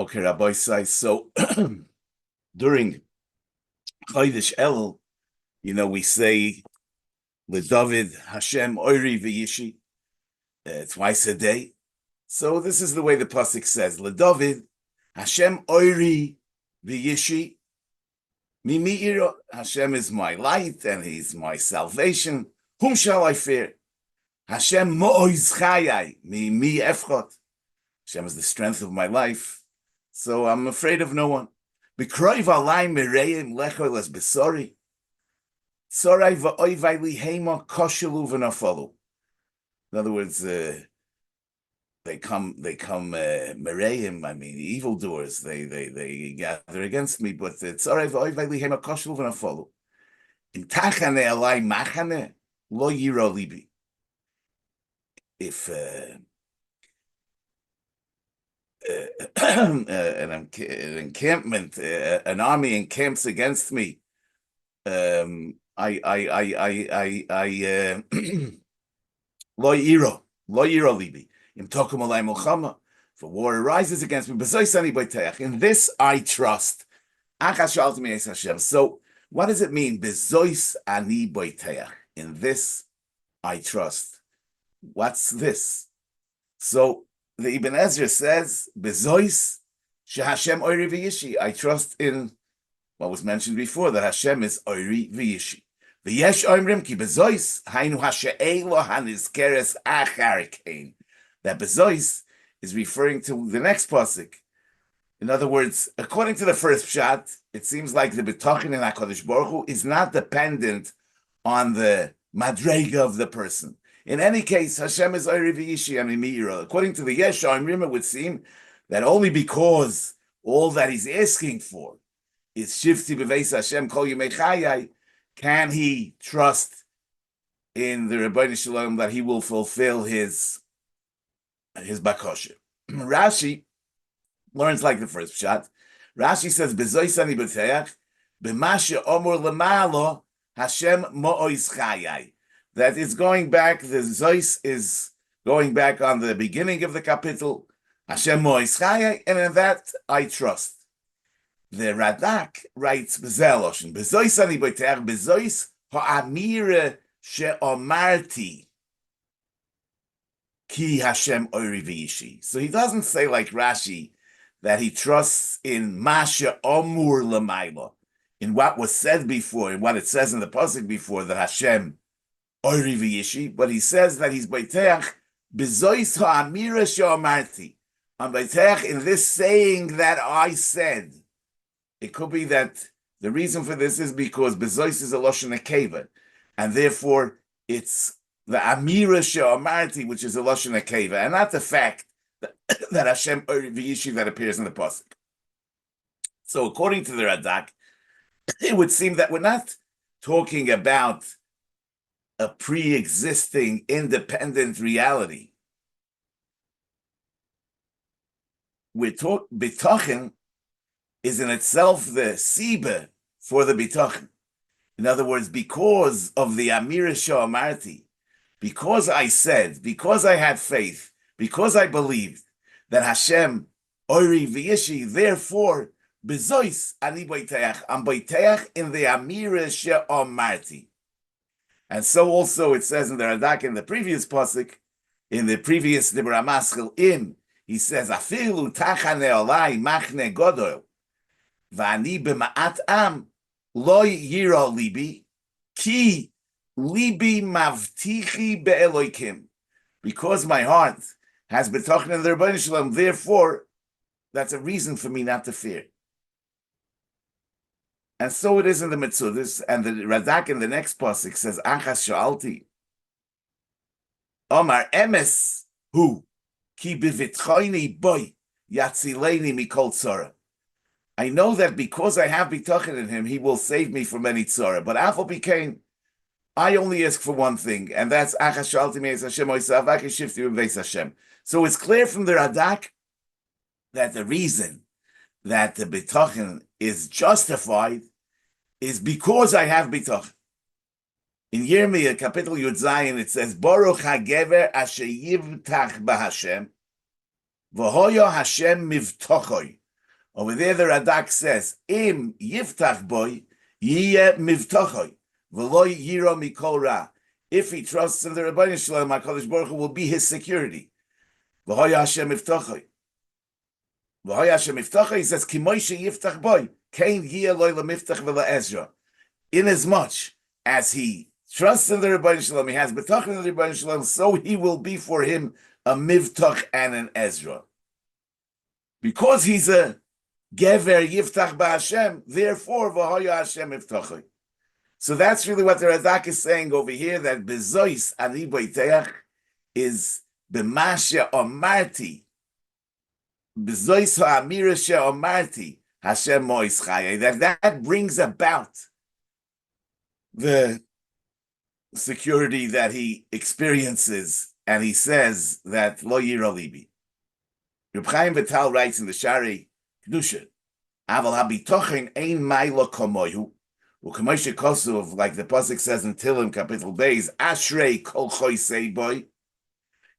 Okay, Rabbi says, so during Chodesh Elul, we say, LeDavid Hashem Oiri V'Yishi, twice a day. So this is the way the pasuk says, LeDavid Hashem Oiri V'Yishi, Mimi'iro, Hashem is my light and he's my salvation. Whom shall I fear? Hashem Mo'oz Chayai, Mi Efchot. Hashem is the strength of my life, so I'm afraid of no one. B'kroiv alai mereim lechoil es besori. Tzorai v'oivai lihema koshelu v'nafolu. In other words, they come mereim, I mean, evildoers, they gather against me, but tzorai v'oivai lihema koshelu v'nafolu. Im tachane alai machane, lo yiro libi. If an encampment, an army encamps against me, lo yiro libi. Im tokum alai milchama. If a war arises against me, in this I trust. So what does it mean? Bezois ani boiteach. In this I trust. What's this? So the Ibn Ezra says, Bezois sheHashem oiri v'yishi. I trust in what was mentioned before, that Hashem is oiri v'yishi. V'yesh oimrim ki bezois hainu hashe'ei lo hanizkeres achar kain. That bezois is referring to the next pasuk. In other words, according to the first pshat, it seems like the Bitachon in HaKadosh Baruch Hu is not dependent on the madrega of the person. In any case, Hashem is Oiri V'Yishi Amimira. According to the Yesh Oimrim, it would seem that only because all that he's asking for is Shifti B'Veis Hashem Kol Yemei Chayai, can he trust in the Rebbeinu Shalom that he will fulfill his bakosha. Rashi learns like the first shot. Rashi says, Bezois ani b'teach, b'mashe omor lemalo, Hashem mo'ois chayai. That is going back, the Zois is going back on the beginning of the capital, Hashem mo'ois chayai, and in that I trust. The Radak writes, Bezeloshin, Bezois ani b'teach, Bezois ha'amire she'omarti, Ki Hashem Oiri V'Yishi. So he doesn't say like Rashi that he trusts in Masha Omur L'Mayla, in what was said before, in what it says in the pasuk before, that Hashem Oiri V'Yishi, but he says that he's Beiteach B'zois Ha'amira She'omarti. On Beiteach, in this saying that I said. It could be that the reason for this is because B'zois is a Lashon Akeva, and therefore it's the Amira She'omarti, which is a Lashon Akeva, and not the fact that Hashem V'Yishi that appears in the pasuk. So according to the Radak, it would seem that we're not talking about a pre-existing independent reality. Bitachon is in itself the Siba for the Bitachon. In other words, because of the Amira She'omarti, because I said, because I had faith, because I believed that Hashem Oiri V'Yishi, therefore, Bezois ani boiteach, I'm boiteach in the Amira She'omarti. And so also it says in the Radak, in the previous pasuk, in the previous Dibra Maschil he says, Afilu tachane olai machne godol, v'ani b'ma'at am, lo yiro libi, ki libi mavtichi be'eloikim. Because my heart has been talking in the Rebbeinu Shalom, therefore, that's a reason for me not to fear. And so it is in the Metzudas, and the Radak in the next pasuk says, Achas sha'alti, Omar emes hu, ki b'vitchoini boy, yatzileni mikol tzara. I know that because I have bitachon in him, he will save me from any tzara. But afal became, I only ask for one thing, and that's Achas sha'alti me'ez Hashem oisavak shifti b'veis Hashem. So it's clear from the Radak that the reason that the bitachon is justified is because I have bitachon. In Yirmiyah, Kapitel Yud Zayin, it says, Baruch hagever asher yivtach b'Hashem, v'hoyo Hashem mivtochoi. Over there, the Radak says, Im yiftach boy, yiyeh mivtochoy, v'lo yiro mikol ra. If he trusts in the Rebbeinu Shalom, HaKadosh Baruch Hu will be his security. V'hoya Hashem mivtochoy. V'hoya Hashem mivtochoy, he says, Ki Moshe yiftach boy, kein yiyeh loy lemiftach v'la Ezra. Inasmuch as he trusts in the Rebbeinu Shalom, he has Bitachon in the Rebbeinu Shalom, so he will be for him a mivtach and an Ezra. Because he's a Gever Yiftach Ba'Hashem, therefore V'hoya Hashem Yiftachoi. So that's really what the Radak is saying over here, that Bezois Ani Boiteach is B'mashe Omarti, Bezois Ha'amira She Omarti, Hashem Mois Chaye, that brings about the security that he experiences, and he says that Lo Yiro Libi. Reb Chaim Vital writes in the Shari Kedusha, Aval habitochen ein mailo komoyu, u'kamoy shekosov, like the pasuk says in Tehillim Kapitel Beis, Ashrei kol choisei boy,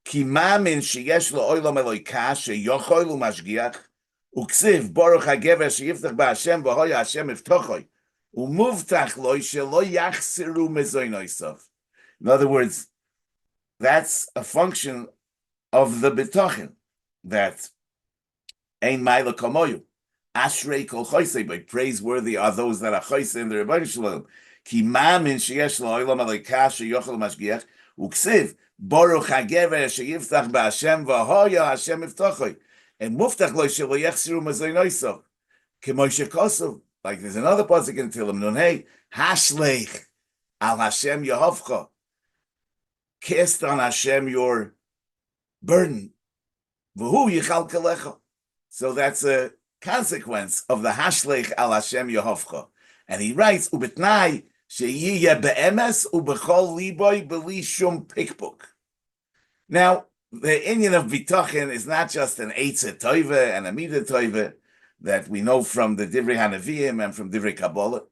ki mamin sheyesh lo olam eloika sheyochol u'mashgiach, u'ksiv baruch hagever sheyiftach ba'Hashem v'hoya Hashem iftochoy, u'muvtach lo shelo yachsiru mezoinoisav. In other words, that's a function of the bitachon, that ein mailo komoyu. Ashrei kol choisei, but praiseworthy are those that are choisei in the Rebbeinu Shalom. Ki mamin sheyesh lo olam eloika sheyochol mashgiach, uksiv baruch hagever sheyiftach ba'Hashem v'hoya Hashem iftochoy, and muftach lo shelo yachsiru mezoinoisav. K'mo shekosov, like there's another pasuk in Tehillim, nun hey, hashleich al Hashem yehovcha, cast on Hashem your burden. So that's a consequence of the Hashleich al Hashem Yehovcha. And he writes, Ubitnai sheyiyeh be'emes ubechol liboy beli shum pikpuk. Now, the Indian of Bitachon is not just an Eitzah Toive and a Midah Toive that we know from the Divrei Hanavim and from Divrei Kabbalah.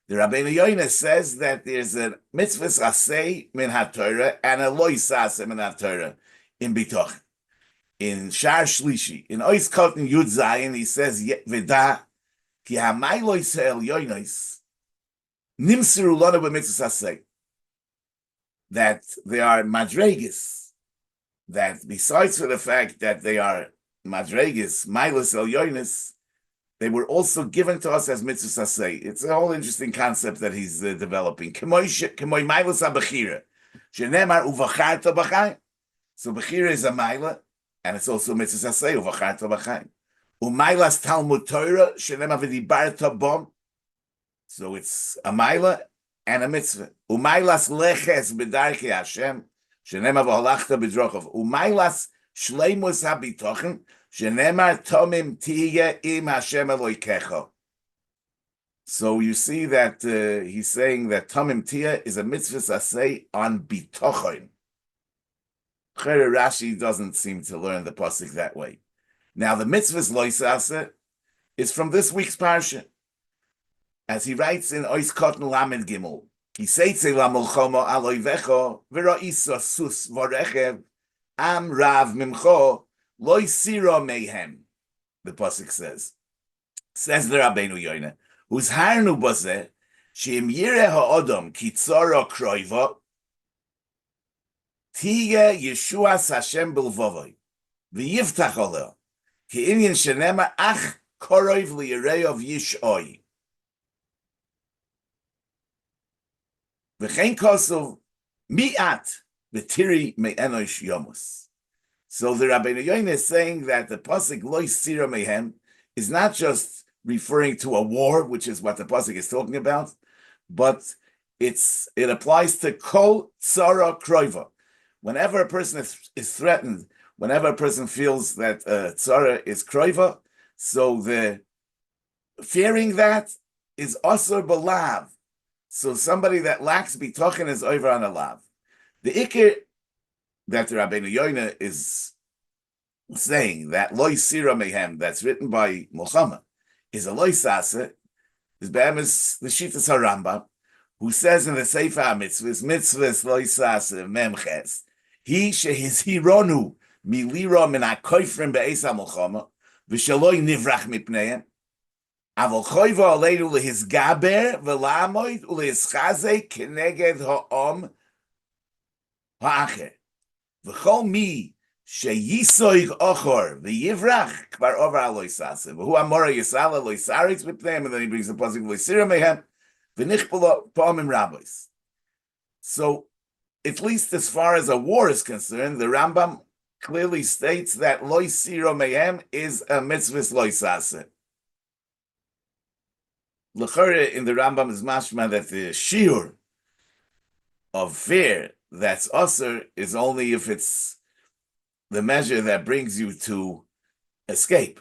The Rabbeinu Yoina says that there's a mitzvah asay min haTorah and a loy saseh min haTorah in Bitachon. In Shar Shlishi, in Ois Kotten Yud Zayin, he says, Veda, ki ha'maylo Yisrael yoinos, nimsiru lana b'mitzvah asay, that they are madregas, that besides for the fact that they are madregas, maylos el yoinos, they were also given to us as mitzvah asay. It's a whole interesting concept that he's developing. K'moy maylos ha'bechira, shenemar uvacharta b'chayim. So bechira is a mayla, and it's also mitzvah asay uvacharta b'chayim. Umaylas Talmud Torah shenem avidibarta bom. So it's a mayla and a mitzvah. Umaylas leches b'darkei Hashem shenem avholachta b'drochav. Umaylas shleimus habitochen shenemar tomim tiyeh im Hashem Elokecha. So you see that he's saying that tomim tiyeh is a mitzvah asay on bitochen. Rashi doesn't seem to learn the pasuk that way. Now the mitzvah's loisase is from this week's parsha, as he writes in Ois Kotten Lamed Gimel. Ki seitze lamolchomo aloivecho v'ro'iso sus v'orechev am rav mimcho loy siro mehem. The pasuk says the Rabbeinu Yoina, uzharnu bozeh she'im yireh ha'odom ki tzoro kroivo Tiye Yeshuas Hashem Bilvovoi, V'yiftach oleh, Ki inyan shenema ach koroiv li'yireyov yishoi. V'chein kosov mi'at v'tiri me'enosh yomus. So the Rabbeinu Yoina is saying that the pasuk Lo Sira Mehem is not just referring to a war, which is what the pasuk is talking about, but it applies to kol tzara kroiva. Whenever a person is threatened, whenever a person feels that tzara is kroiva, so the fearing that is asur b'lav. So somebody that lacks bitachon is over on a lav. The ikir that the Rabbeinu Yoina is saying that loy sira mehem, that's written by Muhammad, is a loy sase, is be'emes the Shitas HaRambam, who says in the Sefer HaMitzvahs loy sase memches, he shehizhironu milira min hakoifrim be'es hamilchama v'shaloi nivrach mipneihem. Aval choiva aleinu lehisgaber v'lamoid ulehischazek keneged ha'om ha'acher. V'chol mi sheyisoig ochor v'yivrach kvar over aloisase. V'hu amora yisala loisaritz mipneim, and then he brings the pasuk loisira mehem v'nichpolo pa'omim rabbis. So, at least as far as a war is concerned, the Rambam clearly states that loisira mehem is a mitzvah loisase. L'chore in the Rambam is mashma that the shiur of fear that's usher is only if it's the measure that brings you to escape.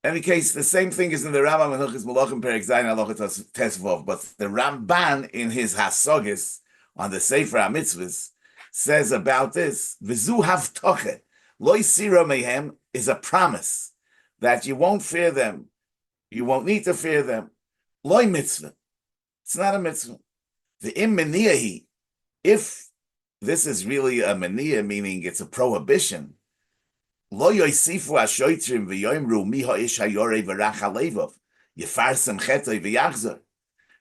In any case, the same thing is in the Rambam and Hilchos Malachim Perek Zayin Halachot Tesvav, but the Ramban in his Hasogis on the Sefer HaMitzvahs says about this, V'zu havtoche, lo yisira mehem, is a promise that you won't fear them, you won't need to fear them. Loi mitzvah. It's not a mitzvah. The im meniyahi, if this is really a meniyah, meaning it's a prohibition, lo yoisifu ashoitrim v'yoimru mi ha'ish hayore v'rach halevov yefarsem chetoi v'yachzor.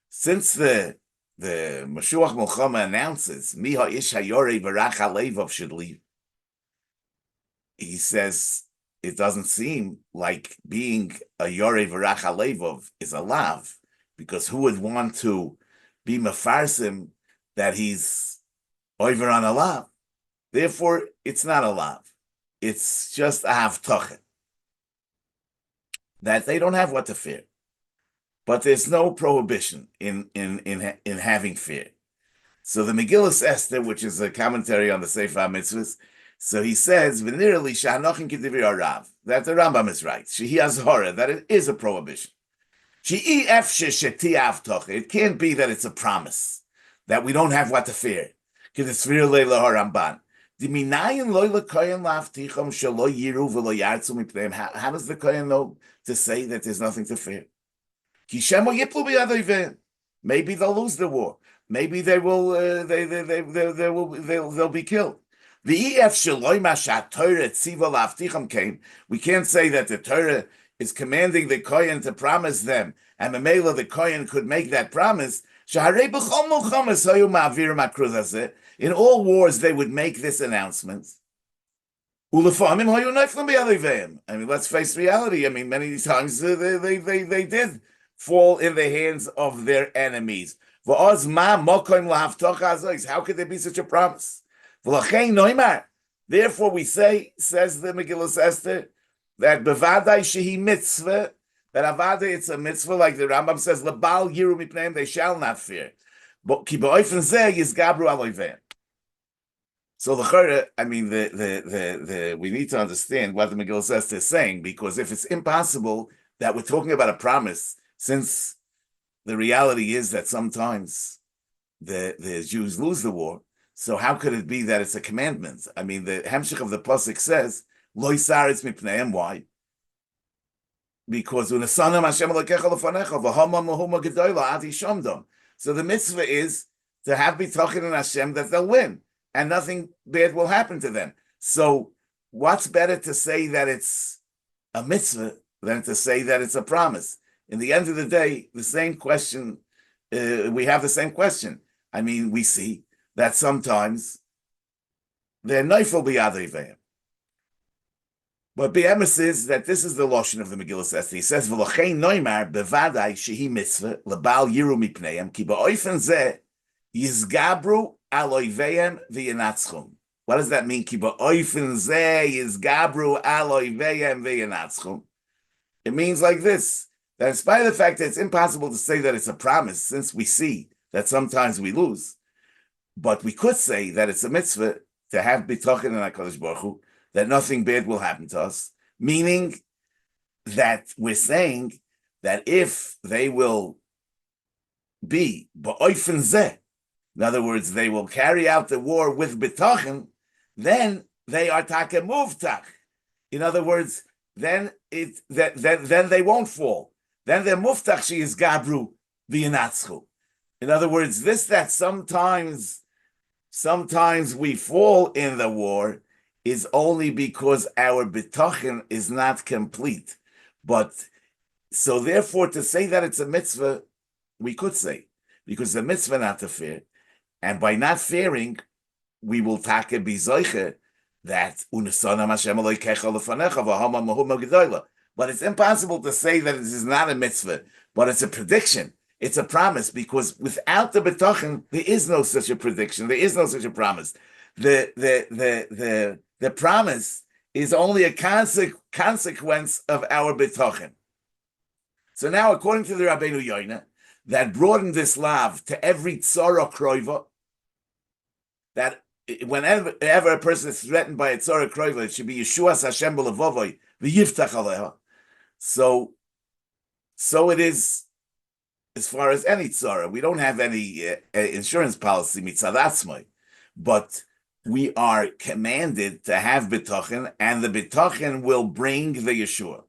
Since the Mashuach Milchama announces mi ha'ish hayore v'rach halevov should leave, he says it doesn't seem like being a yorei v'rach halevov is a lav. Because who would want to be mefarsim that he's over on a lav? Therefore, it's not a lav. It's just a havtochen. That they don't have what to fear. But there's no prohibition in having fear. So the Megillas Esther, which is a commentary on the Sefer HaMitzvahs, so he says, V'nirali sha'anochin k'divri Rav, that the Rambam is right. Shehi azhora, that it is a prohibition. It can't be that it's a promise that we don't have what to fear. How does the Kohen know to say that there's nothing to fear? Maybe they'll lose the war. Maybe they will. They'll be killed. We can't say that the Torah is commanding the Kohen to promise them, and Mamela the Kohen could make that promise. In all wars, they would make this announcement. I mean, let's face reality. I mean, many times they did fall in the hands of their enemies. How could there be such a promise? Therefore, we say, says the Megillas Esther, that bevadai shehi mitzvah, that avada it's a mitzvah, like the Rambam says, lebal yiru mipneim, they shall not fear. But ki ba'ofen zeh yizgabru aloiveh. So the I mean, we need to understand what the Megillah Esther is saying, because if it's impossible that we're talking about a promise, since the reality is that sometimes the Jews lose the war, so how could it be that it's a commandment? I mean, the Hemshech of the Pasuk says, Lo yisaretz mipneim. Why? Because unesanam Hashem Elokecha lefanecha v'hama mahuma gedola ad yishamdom. So the mitzvah is to have bitachon in Hashem that they'll win and nothing bad will happen to them. So what's better to say that it's a mitzvah than to say that it's a promise? In the end of the day, the same question, we have the same question. I mean, we see that sometimes they're neifel b'yadei. But Be'emes is that this is the lotion of the Megillah Esther. He says, "V'lochein noimar bevadai shehi mitzvah lebal yiru mipneim ki ba'ofen zeh yizgabru al oiveihem v'yinatzchum." What does that mean? Ki ba'ofen zeh yizgabru al oiveihem v'yinatzchum. It means like this: that in spite of the fact that it's impossible to say that it's a promise, since we see that sometimes we lose, but we could say that it's a mitzvah to have bitachon in HaKadosh Baruch Hu, that nothing bad will happen to us, meaning that we're saying that if they will be ba'ofen zeh, in other words, they will carry out the war with bitachon, then they are take muvtach. In other words, then they won't fall. Then they're muftach she is gabru v'yinatzchu. In other words, that sometimes we fall in the war is only because our bitachon is not complete. But So therefore, to say that it's a mitzvah, we could say, because the mitzvah not to fear, and by not fearing, we will take be zoiche that unesana Hashem Elokecha lefanecha v'hama mahuma gedola. But it's impossible to say that it is not a mitzvah, but it's a prediction. It's a promise, because without the bitachon, there is no such a prediction. There is no such a promise. The promise is only a consequence of our bitachon. So now, according to the Rabbeinu Yoina, that broadened this lav to every tzara kroiva, that whenever a person is threatened by a tzara kroiva, it should be Yeshuas Hashem b'levovoi v'yiftach aleha. So it is as far as any tzara. We don't have any insurance policy mitzadatzmai, but we are commanded to have bitachon, and the bitachon will bring the Yeshua.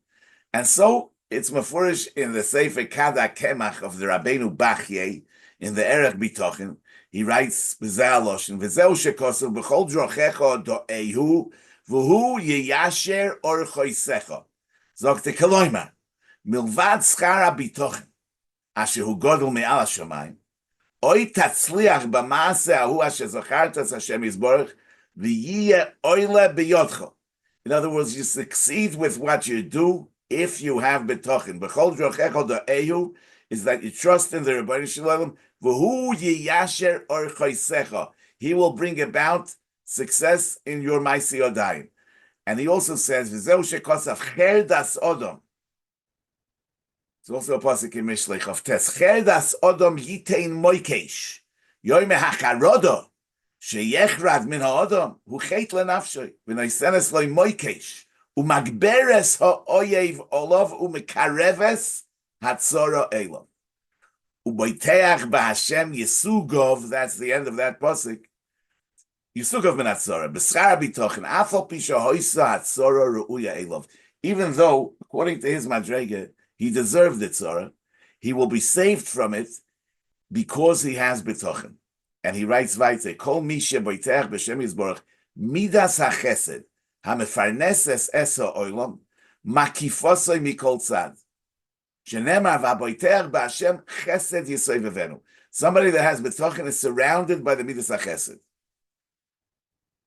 And so it's mafurish in the Sefer Kada Kemach of the Rabbeinu Bachye in the Erech Bitachon. He writes, "V'zeh v'zeu shekosav b'chol drochecha do'ehu v'hu yiyasher orchoisecha." Zokte Kaloima, milvad schara bitachon asher hu godol me'al hashamayim, oy tatzliach b'maaseh ahu asher zachartas Hashem yizborach v'yiyeh oyle b'yodcha. In other words, you succeed with what you do if you have bitachon. B'chol drochecha do'ehu is that you trust in the Rebbeinu Shalom. V'hu yiyasher orchoisecha. He will bring about success in your Maisi Yodayim. And he also says, V'zeu shekosav cherdas odom. It's also a pasuk in Mishlech of Tes. Cherdas odom yitein moikesh. Yoyme hacharodo. Sheyechrad min ha'odom. Hu chet lenafshoy. V'noisenes loy moikesh. Umagberes ha'oyev olav umekareves hatzora elam. Uboiteach b'Hashem Yisugov. That's the end of that pasuk. Yisugov ben Hatzora. B'schar bitachon. Afal pisha hoisa Hatzora ru'uya elov. Even though, according to his madrega, he deserved the tzara, he will be saved from it because he has bitachon. And he writes weiter, Kol mishe boiteach b'Shem Yisborach midas hachesed hamefarneses esa oilam makifosoi mikol tzad. Somebody that has bitachon is surrounded by the midas hachesed.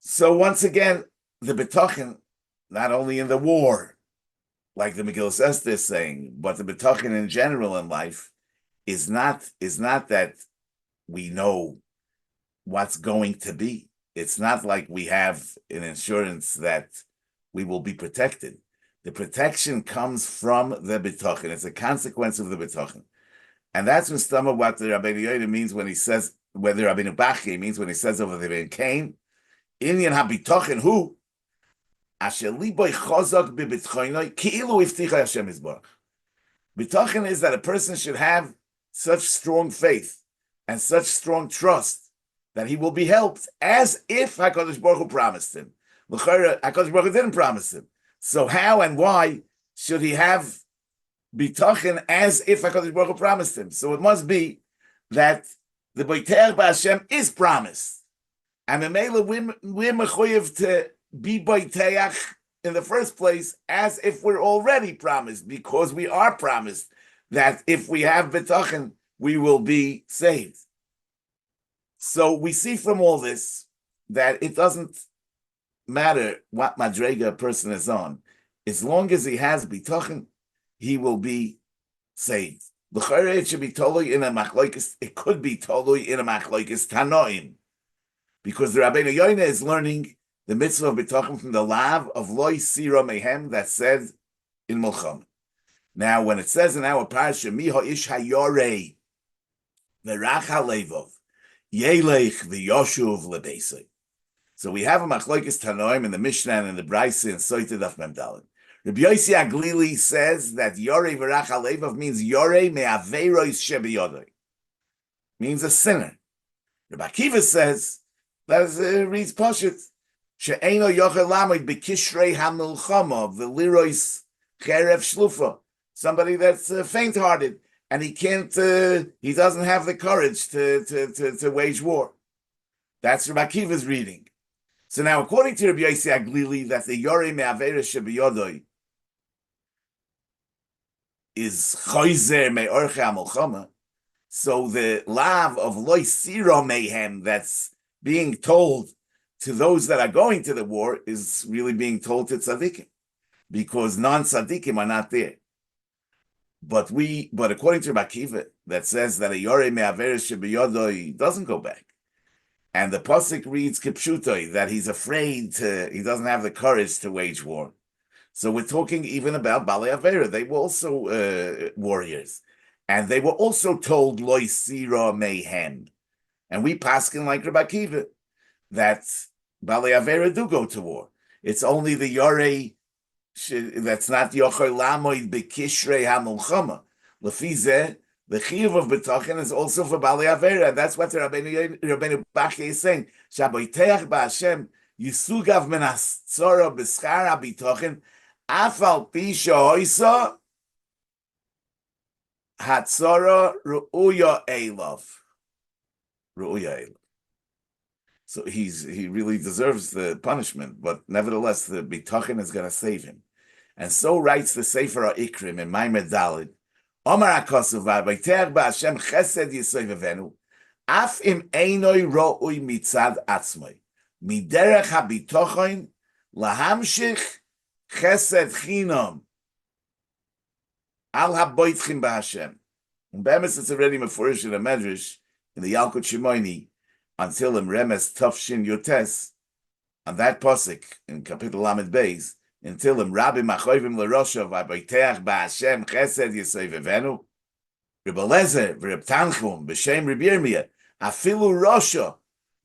So once again, the bitachon, not only in the war, like the Megillah Esther is saying, but the bitachon in general in life is not that we know what's going to be. It's not like we have an insurance that we will be protected. The protection comes from the bitachon. It's a consequence of the bitachon. And that's what the Rabbeinu Yoda means when he says, whether Rabbeinu Bachye means when he says over there in Cain, Inyan ha-bitachon hu, asher liboy chozak b'bitchoinoi, ki'ilu ifticha Hashem yizborach. Bitachon is that a person should have such strong faith and such strong trust that he will be helped, as if HaKadosh Baruch Hu promised him. L'chayra, HaKadosh Baruch Hu didn't promise him. So how and why should he have bitachon as if HaKadosh Baruch Hu promised him? So it must be that the boiteach b'Hashem is promised. And Memela, we're mechuyev to be boiteach in the first place as if we're already promised, because we are promised that if we have bitachon, we will be saved. So we see from all this that it doesn't matter what madrega a person is on. As long as he has bitachon, he will be saved. It should be totally in a machlokes. It could be totally in a machlokes tanoim, because the Rabbeinu Yoina is learning the mitzvah of bitachon from the lav of loy sira mehem that said in Mulcham. Now, when it says in our parsha, miha ish hayorei v'racha levov yelech v'yoshuv lebeisei. So we have a machlokes tanoim in the Mishnah and in the Brisa and Soita Daf Mem Daled. Rabbi Yossi Aglili says that yorei v'racha levov means yorei me'averos shebiyodoi, means a sinner. Rabbi Akiva says that reads Pashut she'eino yochel lamed b'kishrei hamilchama v'lirois cherev shlufa, somebody that's faint-hearted and he can't, he doesn't have the courage to wage war. That's Rabbi Akiva's reading. So now, according to Rabbi Yossi Aglili, that the yorei me'averos shebiyodoi is choizer me'orche hamolchama. So the lav of loy siro mayhem that's being told to those that are going to the war is really being told to tzaddikim, because non-tzaddikim are not there. But according to Rakiva, that says that a yorei me'averes shebiyodoi doesn't go back. And the pasuk reads kipshutoi, that he's afraid he doesn't have the courage to wage war. So we're talking even about Balei Avera. They were also warriors. And they were also told loy sira mayhem. And we paskin like Rabbi Akiva that Balei Avera do go to war. It's only the yorei that's not yochel lamoid bekishrei hamulchama. Lefizeh, the chiyuv of Bitachon is also for Balei Avera. That's what Rabbeinu Bachya is saying. Shaboiteach ba'Hashem yisugav menas tzora b'schar ha'bitachon afal pi shehoisa hatzora ru'uya elov. Ru'uya elov. So he really deserves the punishment, but nevertheless, the Bitachon is going to save him. And so writes the Sefer HaIkrim in Maimed Daled, Omar HaKosuv v'ayteach ba'Hashem chesed yisoivevenu, af im einoi ro'ui mitzad atzmoi, miderech ha'bitachon lahamshich chesed chinom al haboitchim b'Hashem. And be'emes it's already mefurish in the Medrash, in the Yalkut Shimoini, until in Remes Tafshin Yotes, on that pasuk in Kapitel Lamed Beis, until in Rabbi Machoivim LaRosha v'Abayteach ba'Hashem Chesed Yisayvevenu, Reb Eliezer v'Reb Tanchum b'Shem Reb Yirmiyah Afilu Rosha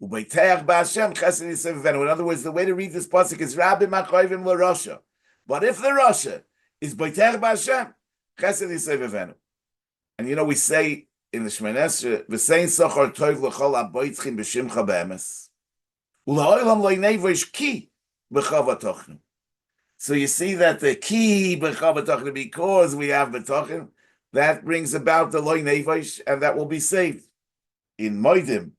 u'Bayteach ba'Hashem Chesed Yisayvevenu. In other words, the way to read this pasuk is Rabbi Machoivim LaRosha. But if the Rosha is Bayteach ba'Hashem Chesed Yisayvevenu, and we say in the Shemon Esrei, v'sein sochor toiv l'chol aboitzchim b'shimcha be'emes, u'la'olam lo ynevosh ki b'chav ha'tochnu. So you see that the ki b'chav ha'tochnu, because we have b'tochnu, that brings about the lo ynevosh, and that will be saved in moedim.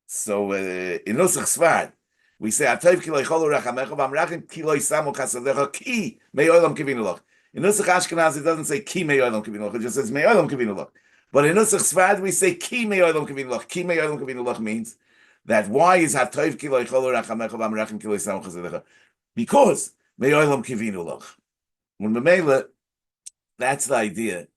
So in Nusach Sfard, we say atoiv ki lo yicholu rachamecha v'amrachim ki lo yisamu chasadecha ki me'olam kivinu loch. In Nusach Ashkenaz, it doesn't say ki me'olam kivinu loch, it just says me'olam kivinu loch. But in Nusach Sfard, we say ki me'olam kivinu loch. Ki me'olam kivinu loch means that why is hatoiv ki lo yicholu rachamecha v'amrachim ki lo yisamu chasadecha? Because me'olam kivinu loch. When Memela, that's the idea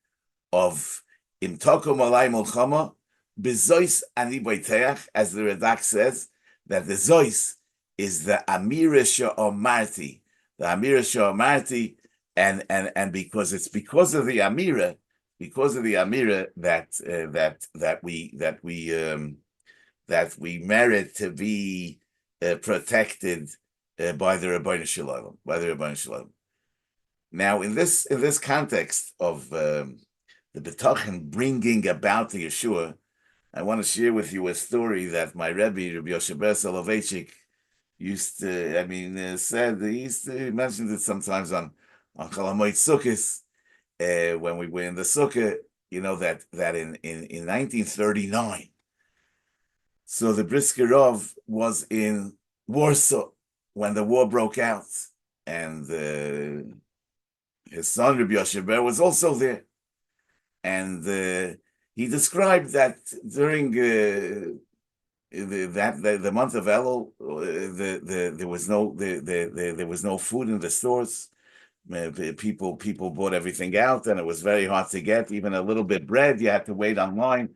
of im tokom alay molchama bezois ani boiteach, as the Radak says, that the zois is the amira she'omarti, the amira she'omarti, and because it's because of the amira that we merit to be protected by the Rebbeinu Shalom. Now, in this context of the Bitachon bringing about the Yeshua, I want to share with you a story that my Rebbe, Rabbi Yoshe Soloveitchik, used to, said, he mentioned it sometimes on Chalamoid Sukkos, when we were in the Sukkah, that in 1939, so the Brisker Rav was in Warsaw when the war broke out, and his son Rabbi Yoshe was also there, and he described that during the month of Elul, there was no food in the stores. People bought everything out, and it was very hard to get even a little bit bread. You had to wait online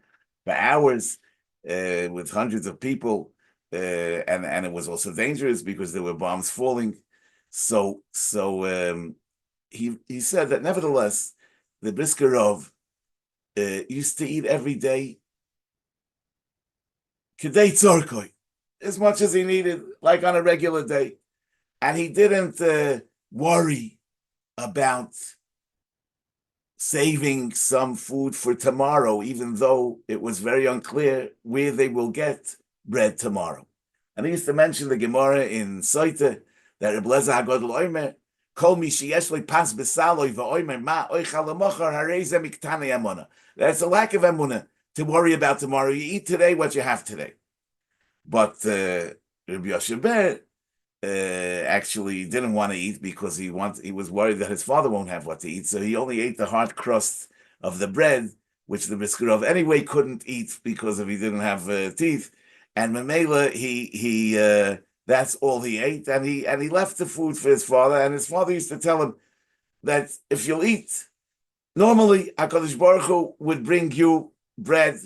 for hours with hundreds of people, and it was also dangerous because there were bombs falling. So he said that nevertheless, the Brisker Rav used to eat every day kedei tzorkoi, as much as he needed, like on a regular day, and he didn't worry about saving some food for tomorrow, even though it was very unclear where they will get bread tomorrow. And he used to mention the Gemara in Soita that Reb Eliezer HaGadol Omer, Kol mi sheyesh lo pas b'saloi v'omer ma oichal l'mochar harei ze miktane emuna. That's a lack of emuna to worry about tomorrow. You eat today what you have today. But Rabbi Yoshe Ber actually didn't want to eat because he was worried that his father won't have what to eat, so he only ate the hard crust of the bread, which the Brisker Rav anyway couldn't eat because he didn't have teeth, and Mamela he that's all he ate, and he left the food for his father, and his father used to tell him that if you'll eat, normally HaKadosh Baruch Hu would bring you bread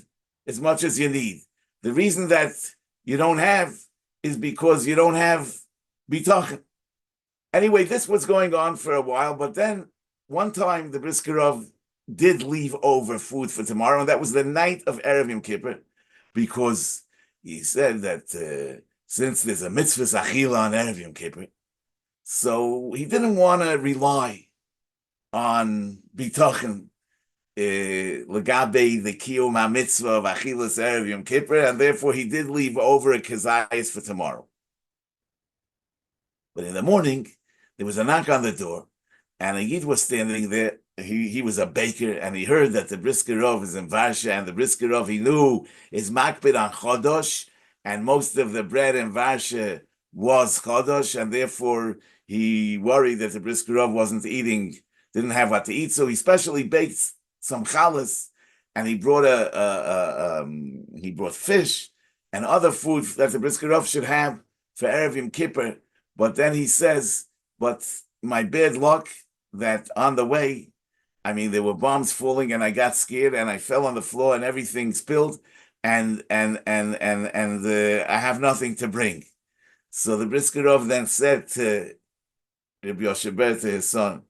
as much as you need. The reason that you don't have is because you don't have Bitachon. Anyway, this was going on for a while, but then one time the Brisker Rav did leave over food for tomorrow, and that was the night of Erev Yom Kippur, because he said that since there's a mitzvah achila on Erev Yom Kippur, so he didn't want to rely on Bitachon legabe the kiyum mitzvah of achilas Erev Yom Kippur, and therefore he did leave over a kezayis for tomorrow. But in the morning, there was a knock on the door, and a Yid was standing there. He was a baker, and he heard that the Brisker Rav is in Varsha, and the Brisker Rav he knew is makbid on Chodosh, and most of the bread in Varsha was Chodosh, and therefore he worried that the Brisker Rav didn't have what to eat, so he specially baked some chalas, and he brought he brought fish and other food that the Brisker Rav should have for Erev Yom Kippur. But then he says, but my bad luck that on the way, there were bombs falling, and I got scared, and I fell on the floor, and everything spilled, and I have nothing to bring. So the Brisker Rav then said to Rabbi Yosheber, to his son,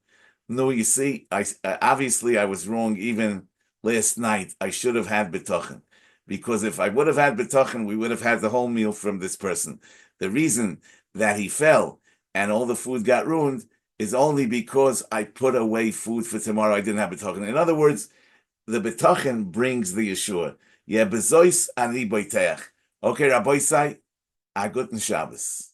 no, you see, obviously I was wrong even last night. I should have had Bitachon, because if I would have had Bitachon, we would have had the whole meal from this person. The reason that he fell and all the food got ruined is only because I put away food for tomorrow. I didn't have Bitachon. In other words, the Bitachon brings the Yeshua. Yeah, bezois ani boiteach. Okay, Rabbi Sai, a guten Shabbos.